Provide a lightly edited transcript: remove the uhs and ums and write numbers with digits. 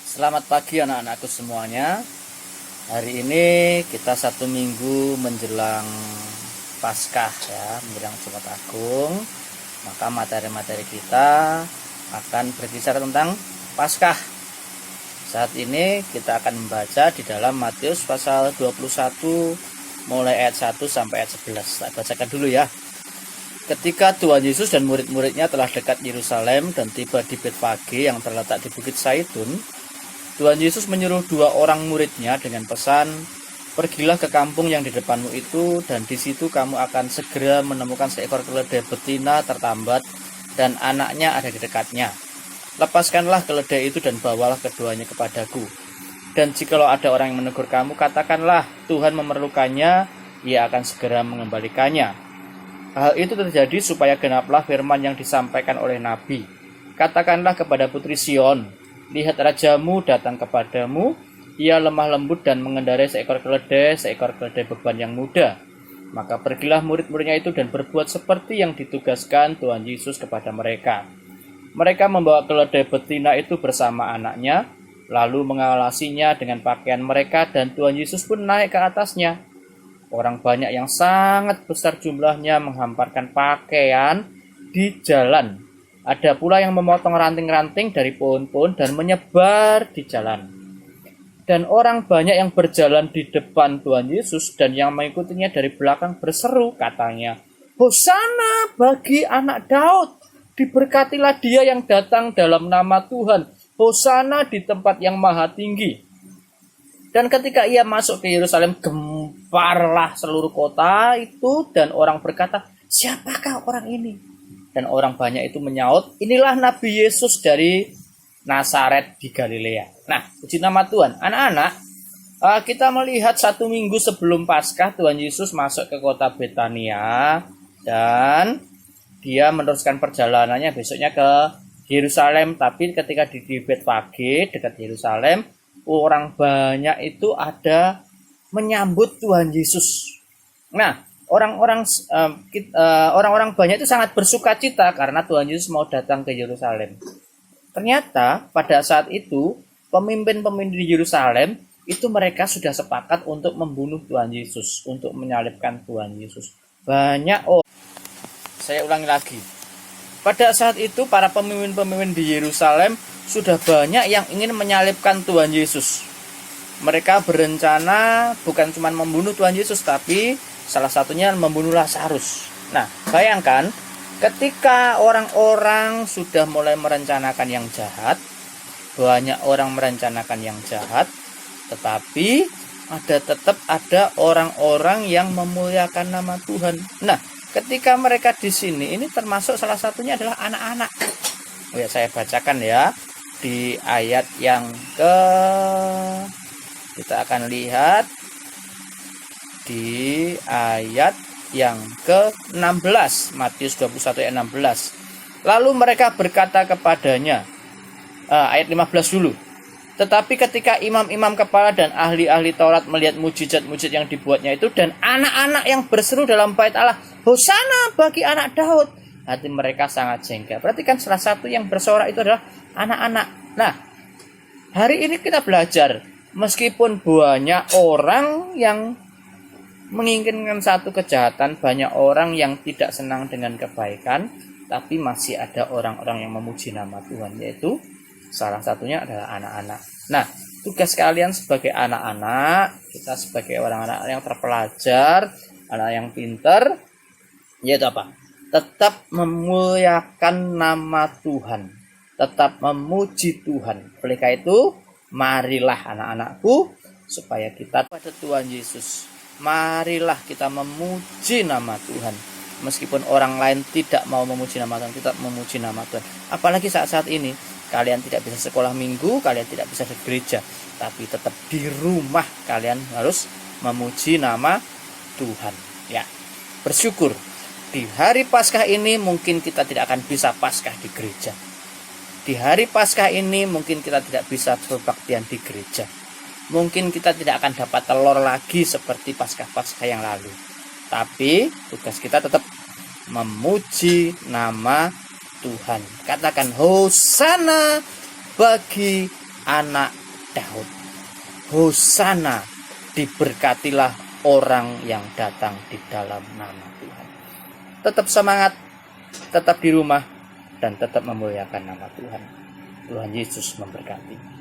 Selamat pagi anak-anakku semuanya. Hari ini kita 1 minggu menjelang Paskah ya, menjelang Jumat Agung. Maka materi-materi kita akan berbicara tentang Paskah. Saat ini kita akan membaca di dalam Matius pasal 21 mulai ayat 1 sampai ayat 11. Saya bacakan dulu ya. Ketika Tuhan Yesus dan murid-muridnya telah dekat Yerusalem dan tiba di Betfage yang terletak di Bukit Zaitun, Tuhan Yesus menyuruh 2 orang muridnya dengan pesan, "Pergilah ke kampung yang di depanmu itu, dan di situ kamu akan segera menemukan seekor keledai betina tertambat dan anaknya ada di dekatnya. Lepaskanlah keledai itu dan bawalah keduanya kepadaku. Dan jikalau ada orang yang menegur kamu, katakanlah, Tuhan memerlukannya, ia akan segera mengembalikannya." Hal itu terjadi supaya genaplah firman yang disampaikan oleh Nabi. "Katakanlah kepada putri Sion, lihat rajamu datang kepadamu, ia lemah lembut dan mengendarai seekor keledai beban yang muda." Maka pergilah murid-muridnya itu dan berbuat seperti yang ditugaskan Tuhan Yesus kepada mereka. Mereka membawa keledai betina itu bersama anaknya, lalu mengalasinya dengan pakaian mereka, dan Tuhan Yesus pun naik ke atasnya. Orang banyak yang sangat besar jumlahnya menghamparkan pakaian di jalan. Ada pula yang memotong ranting-ranting dari pohon-pohon dan menyebar di jalan. Dan orang banyak yang berjalan di depan Tuhan Yesus dan yang mengikutinya dari belakang berseru, katanya, "Hosana bagi anak Daud, diberkatilah dia yang datang dalam nama Tuhan, Hosana di tempat yang maha tinggi." Dan ketika ia masuk ke Yerusalem, gemparlah seluruh kota itu, dan orang berkata, "Siapakah orang ini?" Dan orang banyak itu menyaut, "Inilah Nabi Yesus dari Nazaret di Galilea." Nah, puji nama Tuhan. Anak-anak, kita melihat 1 minggu sebelum Paskah, Tuhan Yesus masuk ke kota Betania, dan dia meneruskan perjalanannya besoknya ke Yerusalem. Tapi ketika di Betfage dekat Yerusalem, orang banyak itu ada menyambut Tuhan Yesus. Nah, orang-orang banyak itu sangat bersuka cita karena Tuhan Yesus mau datang ke Yerusalem. Ternyata pada saat itu pemimpin-pemimpin di Yerusalem itu mereka sudah sepakat untuk membunuh Tuhan Yesus, untuk menyalibkan Tuhan Yesus. Saya ulangi lagi. Pada saat itu para pemimpin-pemimpin di Yerusalem sudah banyak yang ingin menyalibkan Tuhan Yesus. Mereka berencana bukan cuma membunuh Tuhan Yesus, tapi salah satunya membunuh Lazarus. Nah, bayangkan ketika orang-orang sudah mulai merencanakan yang jahat, banyak orang merencanakan yang jahat, tetapi tetap ada orang-orang yang memuliakan nama Tuhan. Nah, ketika mereka di sini, ini termasuk salah satunya adalah anak-anak. Saya bacakan ya di ayat yang kita akan lihat di ayat yang ke-16, Matius 21 ayat 16. Lalu mereka berkata kepadanya, ayat 15 dulu. Tetapi ketika imam-imam kepala dan ahli-ahli Taurat melihat mujizat-mujizat yang dibuatnya itu, dan anak-anak yang berseru dalam bait Allah, "Hosana bagi anak Daud," hati mereka sangat jengkel. Perhatikan, salah satu yang bersorak itu adalah anak-anak. Nah, hari ini kita belajar, meskipun banyak orang yang menginginkan satu kejahatan, banyak orang yang tidak senang dengan kebaikan, tapi masih ada orang-orang yang memuji nama Tuhan, yaitu salah satunya adalah anak-anak. Nah, tugas kalian sebagai anak-anak, kita sebagai orang-anak yang terpelajar, anak yang pintar, yaitu apa? Tetap memuliakan nama Tuhan, tetap memuji Tuhan. Oleh karena itu, marilah anak-anakku, supaya kita pada Tuhan Yesus. Marilah kita memuji nama Tuhan. Meskipun orang lain tidak mau memuji nama Tuhan, kita memuji nama Tuhan. Apalagi saat-saat ini, kalian tidak bisa sekolah minggu, kalian tidak bisa ke gereja, tapi tetap di rumah kalian harus memuji nama Tuhan. Ya, bersyukur. Di hari Paskah ini mungkin kita tidak akan bisa Paskah di gereja. Di hari Paskah ini mungkin kita tidak bisa berbaktian di gereja. Mungkin kita tidak akan dapat telur lagi seperti Paskah-Paskah yang lalu. Tapi tugas kita tetap memuji nama Tuhan. Katakan, "Hosana bagi anak Daud. Hosana, diberkatilah orang yang datang di dalam nama Tuhan. Tetap semangat, tetap di rumah, dan tetap memuliakan nama Tuhan. Tuhan Yesus memberkati.